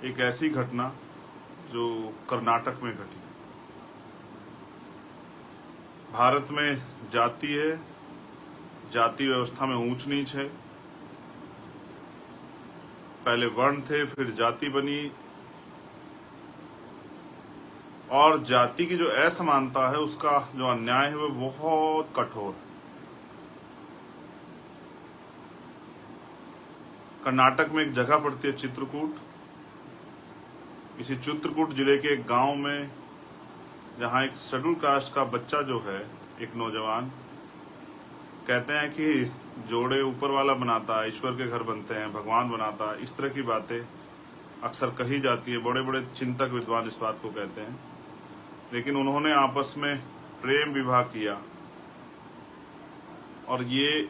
एक ऐसी घटना जो कर्नाटक में घटी। भारत में जाति है, जाति व्यवस्था में ऊंच नीच है। पहले वर्ण थे, फिर जाति बनी, और जाति की जो असमानता है उसका जो अन्याय है वो बहुत कठोर है। कर्नाटक में एक जगह पड़ती है चित्रकूट। इसी चित्रकूट जिले के एक गांव में, जहां एक शेड्यूल कास्ट का बच्चा जो है, एक नौजवान, कहते हैं कि जोड़े ऊपर वाला बनाता है, ईश्वर के घर बनते हैं, भगवान बनाता है, इस तरह की बातें अक्सर कही जाती है। बड़े बड़े चिंतक विद्वान इस बात को कहते हैं। लेकिन उन्होंने आपस में प्रेम विवाह किया और ये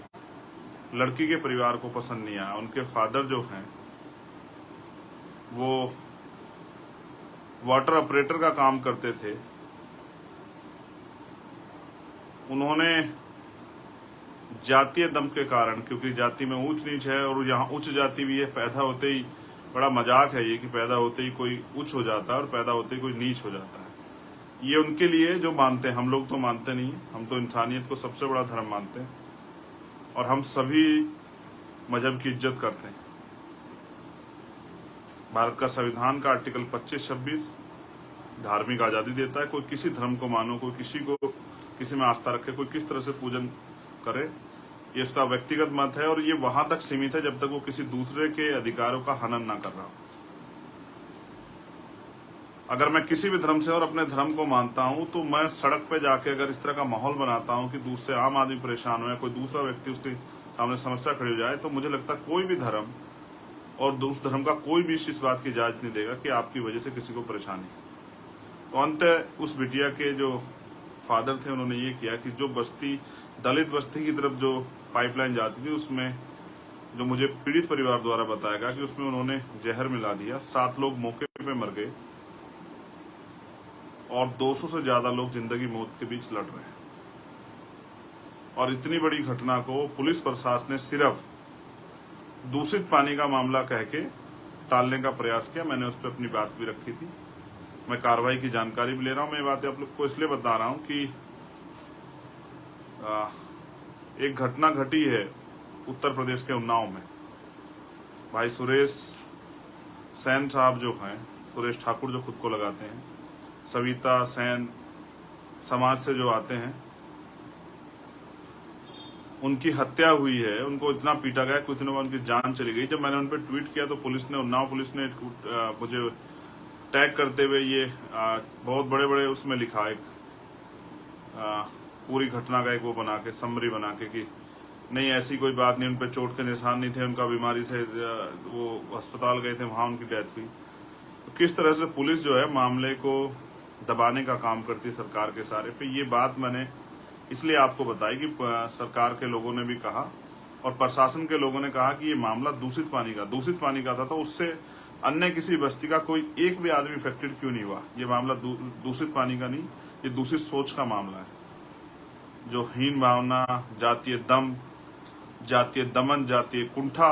लड़की के परिवार को पसंद नहीं आया। उनके फादर जो हैं वो वाटर ऑपरेटर का काम करते थे। उन्होंने जातीय दम के कारण, क्योंकि जाति में ऊंच नीच है और यहाँ उच्च जाति भी है, पैदा होते ही बड़ा मजाक है ये कि पैदा होते ही कोई उच्च हो जाता है और पैदा होते ही कोई नीच हो जाता है। ये उनके लिए जो मानते हैं, हम लोग तो मानते नहीं। हम तो इंसानियत को सबसे बड़ा धर्म मानते हैं और हम सभी मजहब की इज्जत करते हैं। भारत का संविधान का आर्टिकल 25-26 धार्मिक आजादी देता है। कोई किसी धर्म को मानो, कोई किसी में आस्था रखे, कोई किस तरह से पूजन करे, ये उसका व्यक्तिगत मत है और ये वहां तक सीमित है जब तक वो किसी दूसरे के अधिकारों का हनन ना कर रहा हो। अगर मैं किसी भी धर्म से और अपने धर्म को मानता हूं तो मैं सड़क पे जाके अगर इस तरह का माहौल बनाता हूं कि दूसरे आम आदमी परेशान हो या कोई दूसरा व्यक्ति उसके सामने समस्या खड़ी हो जाए, तो मुझे लगता है कोई भी धर्म और उस धर्म का कोई भी इस बात की इजाजत नहीं देगा कि आपकी वजह से किसी को परेशानी। तो अंत उस बिटिया के जो फादर थे उन्होंने ये किया कि जो बस्ती, दलित बस्ती की तरफ जो पाइपलाइन जाती थी, उसमें जो मुझे पीड़ित परिवार द्वारा बताया गया कि उसमें उन्होंने जहर मिला दिया। 7 लोग मौके पे मर गए और 200 से ज्यादा लोग जिंदगी मौत के बीच लड़ रहे हैं। और इतनी बड़ी घटना को पुलिस प्रशासन ने सिर्फ दूषित पानी का मामला कह के टालने का प्रयास किया। मैंने उस पर अपनी बात भी रखी थी। मैं कार्रवाई की जानकारी भी ले रहा हूं। मैं ये बातें आप लोग को इसलिए बता रहा हूं कि एक घटना घटी है उत्तर प्रदेश के उन्नाव में। भाई सुरेश सेन साहब जो हैं, सुरेश ठाकुर जो खुद को लगाते हैं, सविता सेन समाज से जो आते हैं, उनकी हत्या हुई है। उनको इतना पीटा गया कि इतने उनकी जान चली गई। जब मैंने उन पर ट्वीट किया तो पुलिस ने, उन्नाव पुलिस ने मुझे टैग करते हुए ये बहुत बड़े बड़े उसमें लिखा, एक पूरी घटना का एक वो बना के, समरी बना के कि नहीं ऐसी कोई बात नहीं, उन पर चोट के निशान नहीं थे, उनका बीमारी से वो अस्पताल गए थे, वहां उनकी डेथ हुई। तो किस तरह से पुलिस जो है मामले को दबाने का काम करती है सरकार के सारे पे। ये बात मैंने इसलिए आपको बताई कि सरकार के लोगों ने भी कहा और प्रशासन के लोगों ने कहा कि ये मामला दूषित पानी का था, तो उससे अन्य किसी बस्ती का कोई एक भी आदमी इफेक्टेड क्यों नहीं हुआ। ये मामला दूषित पानी का नहीं, ये दूषित सोच का मामला है। जो हीन भावना, जातीय दम, जातीय दमन, जातीय कुंठा,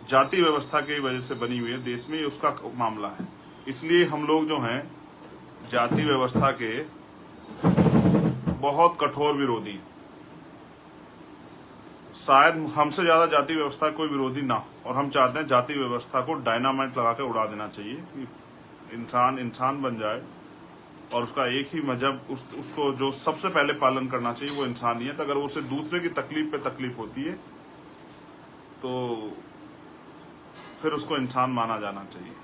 जाति व्यवस्था की वजह से बनी हुई है देश में, ये उसका मामला है। इसलिए हम लोग जो हैं जाति व्यवस्था के बहुत कठोर विरोधी, शायद हमसे ज्यादा जाति व्यवस्था कोई विरोधी ना हो, और हम चाहते हैं जाति व्यवस्था को डायनामाइट लगा के उड़ा देना चाहिए कि इंसान बन जाए और उसका एक ही मजहब, उसको जो सबसे पहले पालन करना चाहिए वो इंसानियत। अगर उसे दूसरे की तकलीफ पे तकलीफ होती है तो फिर उसको इंसान माना जाना चाहिए।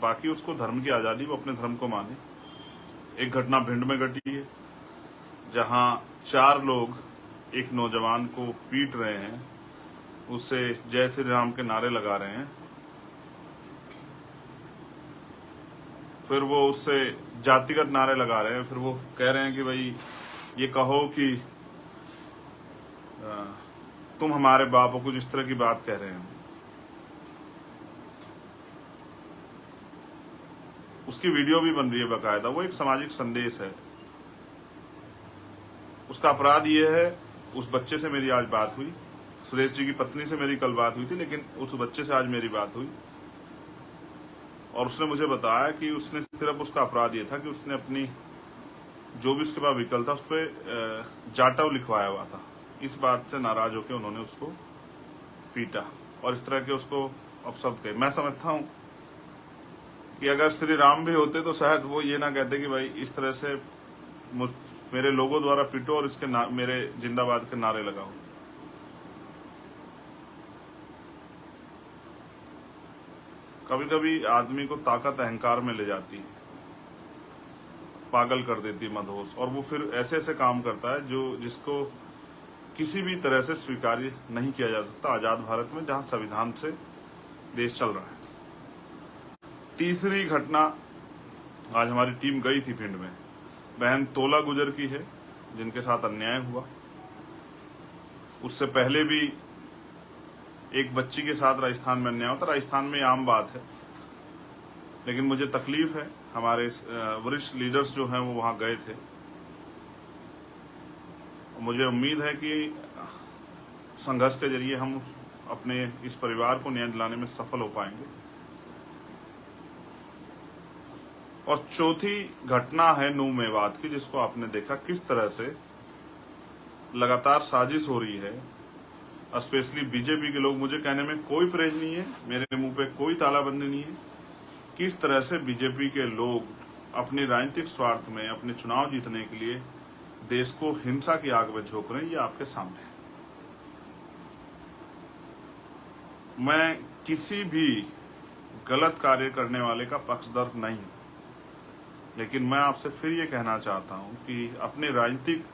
बाकी उसको धर्म की आजादी, वो अपने धर्म को माने। एक घटना भिंड में घटी है जहां 4 लोग एक नौजवान को पीट रहे हैं, उससे जय श्री राम के नारे लगा रहे हैं, फिर वो उससे जातिगत नारे लगा रहे हैं, फिर वो कह रहे हैं कि भाई ये कहो कि तुम हमारे बाप हो, कुछ इस तरह की बात कह रहे हैं। उसकी वीडियो भी बन रही है बाकायदा। वो एक सामाजिक संदेश है। उसका अपराध ये है, उस बच्चे से मेरी आज बात हुई, सुरेश जी की पत्नी से मेरी कल बात हुई थी, लेकिन उस बच्चे से आज मेरी बात हुई। और उसने मुझे बताया कि उसने सिर्फ उसका अपराध ये था कि उसने अपनी जो भी उसके पास व्हीकल था उस पर जाटव लिखवाया हुआ था। इस बात से नाराज होकर उन्होंने उसको पीटा और इस तरह के उसको अपशब्द कहे। मैं समझता हूँ कि अगर श्री राम भी होते तो शायद वो ये ना कहते कि भाई इस तरह से मेरे लोगों द्वारा पीटो और इसके मेरे जिंदाबाद के नारे लगाओ। कभी कभी आदमी को ताकत अहंकार में ले जाती है, पागल कर देती है, मदहोश, और वो फिर ऐसे ऐसे काम करता है जो जिसको किसी भी तरह से स्वीकार्य नहीं किया जा सकता आजाद भारत में, जहां संविधान से देश चल रहा है। तीसरी घटना, आज हमारी टीम गई थी भिंड में। बहन तोला गुजर की है जिनके साथ अन्याय हुआ। उससे पहले भी एक बच्ची के साथ राजस्थान में अन्याय होता। राजस्थान में आम बात है, लेकिन मुझे तकलीफ है। हमारे वरिष्ठ लीडर्स जो हैं वो वहां गए थे। मुझे उम्मीद है कि संघर्ष के जरिए हम अपने इस परिवार को न्याय दिलाने में सफल हो पाएंगे। और चौथी घटना है नू मेवात की, जिसको आपने देखा किस तरह से लगातार साजिश हो रही है। स्पेशली बीजेपी के लोग, मुझे कहने में कोई परहेज नहीं है, मेरे मुंह पे कोई तालाबंदी नहीं है, किस तरह से बीजेपी के लोग अपने राजनीतिक स्वार्थ में अपने चुनाव जीतने के लिए देश को हिंसा की आग में झोंक रहे हैं। ये आपके सामने है। मैं किसी भी गलत कार्य करने वाले का पक्षधर नहीं हूं, लेकिन मैं आपसे फिर ये कहना चाहता हूं कि अपने राजनीतिक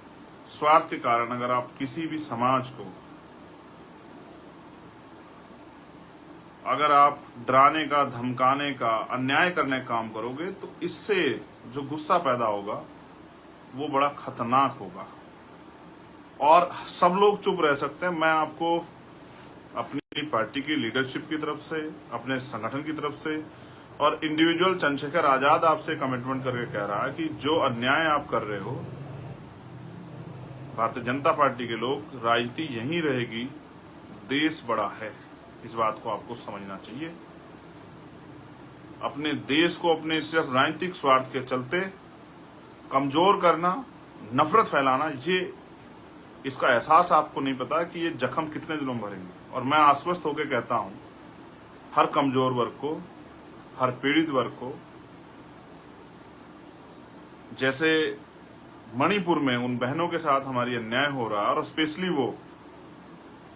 स्वार्थ के कारण अगर आप किसी भी समाज को अगर आप डराने का, धमकाने का, अन्याय करने का काम करोगे तो इससे जो गुस्सा पैदा होगा वो बड़ा खतरनाक होगा और सब लोग चुप रह सकते हैं। मैं आपको अपनी पार्टी की लीडरशिप की तरफ से, अपने संगठन की तरफ से और इंडिविजुअल चंद्रशेखर आजाद आपसे कमिटमेंट करके कह रहा है कि जो अन्याय आप कर रहे हो, भारतीय जनता पार्टी के लोग, राजनीति यहीं रहेगी, देश बड़ा है, इस बात को आपको समझना चाहिए। अपने देश को अपने सिर्फ राजनीतिक स्वार्थ के चलते कमजोर करना, नफरत फैलाना, ये इसका एहसास आपको नहीं पता कि ये जख्म कितने दिनों में भरेंगे। और मैं आश्वस्त होकर कहता हूं हर कमजोर वर्ग को, हर पीड़ित वर्ग को, जैसे मणिपुर में उन बहनों के साथ हमारी अन्याय हो रहा है और स्पेशली वो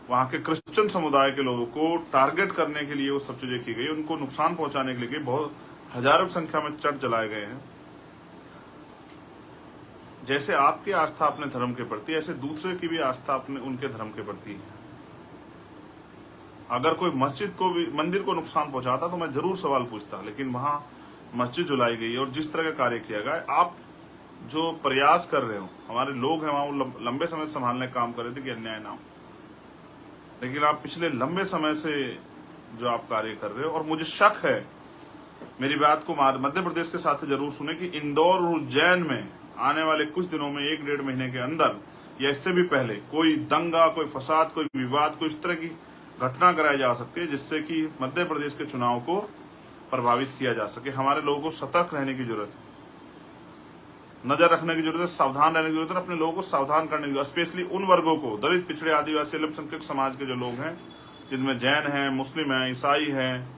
वहां के क्रिश्चियन समुदाय के लोगों को टारगेट करने के लिए वो सब चीजें की गई, उनको नुकसान पहुंचाने के लिए बहुत हजारों की संख्या में चर्च जलाए गए हैं। जैसे आपकी आस्था अपने धर्म के प्रति, ऐसे दूसरे की भी आस्था अपने उनके धर्म के प्रति है। अगर कोई मस्जिद को भी, मंदिर को नुकसान पहुंचाता तो मैं जरूर सवाल पूछता, लेकिन वहां मस्जिद जलाई गई और जिस तरह का कार्य किया गया, आप जो प्रयास कर रहे हो, हमारे लोग हैं वहां, वो लंबे समय से संभालने का काम कर रहे थे कि अन्याय ना हो, लेकिन आप पिछले लंबे समय से जो आप कार्य कर रहे हो, और मुझे शक है, मेरी बात को मध्य प्रदेश के साथ जरूर सुने, कि इंदौर और उज्जैन में आने वाले कुछ दिनों में, 1-1.5 महीने के अंदर या इससे भी पहले कोई दंगा, कोई फसाद, कोई विवाद, कोई इस तरह की घटना कराई जा सकती है जिससे कि मध्य प्रदेश के चुनाव को प्रभावित किया जा सके। हमारे लोगों को सतर्क रहने की जरूरत है, नजर रखने की जरूरत है, सावधान रहने की जरूरत है, अपने लोगों को सावधान करने की जरूरत है। स्पेशली उन वर्गों को, दलित, पिछड़े, आदिवासी, अल्पसंख्यक समाज के जो लोग हैं, जिनमें जैन हैं, मुस्लिम हैं, ईसाई हैं,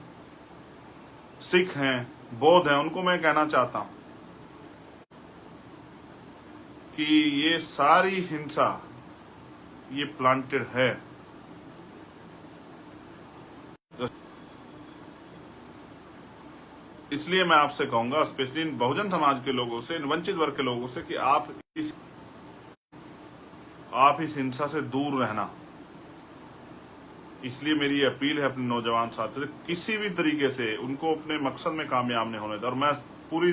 सिख हैं, बौद्ध हैं, उनको मैं कहना चाहता हूं कि ये सारी हिंसा ये प्लांटेड है। इसलिए मैं आपसे कहूंगा, स्पेशली इन बहुजन समाज के लोगों से, इन वंचित वर्ग के लोगों से, कि आप इस हिंसा से दूर रहना। इसलिए मेरी अपील है अपने नौजवान साथियों से, किसी भी तरीके से उनको अपने मकसद में कामयाब नहीं होने दें। और मैं पूरी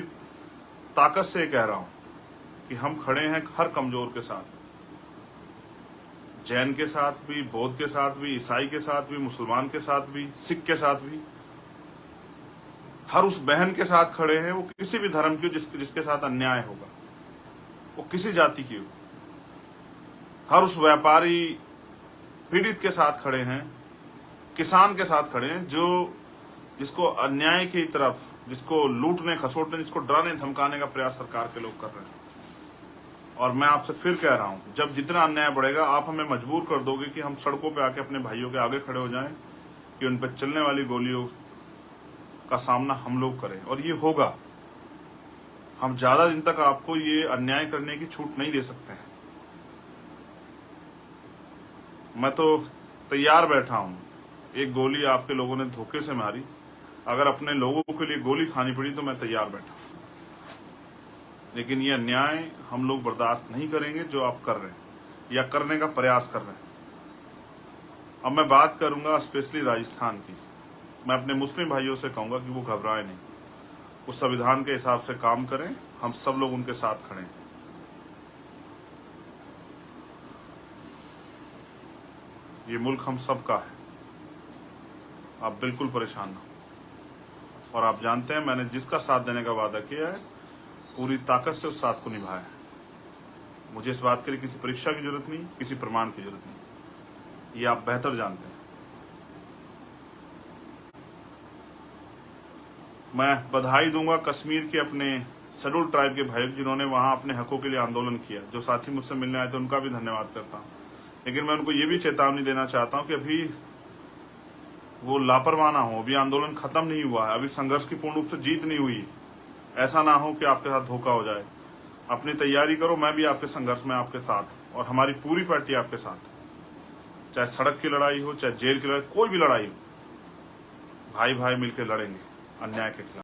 ताकत से कह रहा हूं कि हम खड़े हैं हर कमजोर के साथ, जैन के साथ भी, बौद्ध के साथ भी, ईसाई के साथ भी, मुसलमान के साथ भी, सिख के साथ भी, हर उस बहन के साथ खड़े हैं, वो किसी भी धर्म की हो, जिसके साथ अन्याय होगा, वो किसी जाति की हो। हर उस व्यापारी पीड़ित के साथ खड़े हैं, किसान के साथ खड़े हैं, जिसको अन्याय की तरफ, जिसको लूटने खसोटने, जिसको डराने धमकाने का प्रयास सरकार के लोग कर रहे हैं। और मैं आपसे फिर कह रहा हूं, जब जितना अन्याय बढ़ेगा आप हमें मजबूर कर दोगे कि हम सड़कों पे आके अपने भाइयों के आगे खड़े हो जाएं कि उन पर चलने वाली गोलियों का सामना हम लोग करें, और ये होगा। हम ज्यादा दिन तक आपको ये अन्याय करने की छूट नहीं दे सकते हैं। मैं तो तैयार बैठा हूं, एक गोली आपके लोगों ने धोखे से मारी, अगर अपने लोगों के लिए गोली खानी पड़ी तो मैं तैयार बैठा, लेकिन ये अन्याय हम लोग बर्दाश्त नहीं करेंगे जो आप कर रहे हैं या करने का प्रयास कर रहे हैं। अब मैं बात करूंगा स्पेशली राजस्थान की। मैं अपने मुस्लिम भाइयों से कहूंगा कि वो घबराएं नहीं, उस संविधान के हिसाब से काम करें, हम सब लोग उनके साथ खड़े हैं। ये मुल्क हम सब का है, आप बिल्कुल परेशान ना हो। और आप जानते हैं मैंने जिसका साथ देने का वादा किया है, पूरी ताकत से उस साथ को निभाया है। मुझे इस बात के लिए किसी परीक्षा की जरूरत नहीं, किसी प्रमाण की जरूरत नहीं, ये आप बेहतर जानते हैं। मैं बधाई दूंगा कश्मीर के अपने शेड्यूल ट्राइब के भाइयों जिन्होंने वहां अपने हकों के लिए आंदोलन किया। जो साथी मुझसे मिलने आए थे उनका भी धन्यवाद करता हूं, लेकिन मैं उनको ये भी चेतावनी देना चाहता हूं कि अभी वो लापरवाह ना हो, अभी आंदोलन खत्म नहीं हुआ है, अभी संघर्ष की पूर्ण रूप से जीत नहीं हुई। ऐसा ना हो कि आपके साथ धोखा हो जाए। अपनी तैयारी करो, मैं भी आपके संघर्ष में आपके साथ, और हमारी पूरी पार्टी आपके साथ। चाहे सड़क की लड़ाई हो, चाहे जेल की लड़ाई, कोई भी लड़ाई हो, भाई भाई मिलकर लड़ेंगे अन्याय के खिलाफ।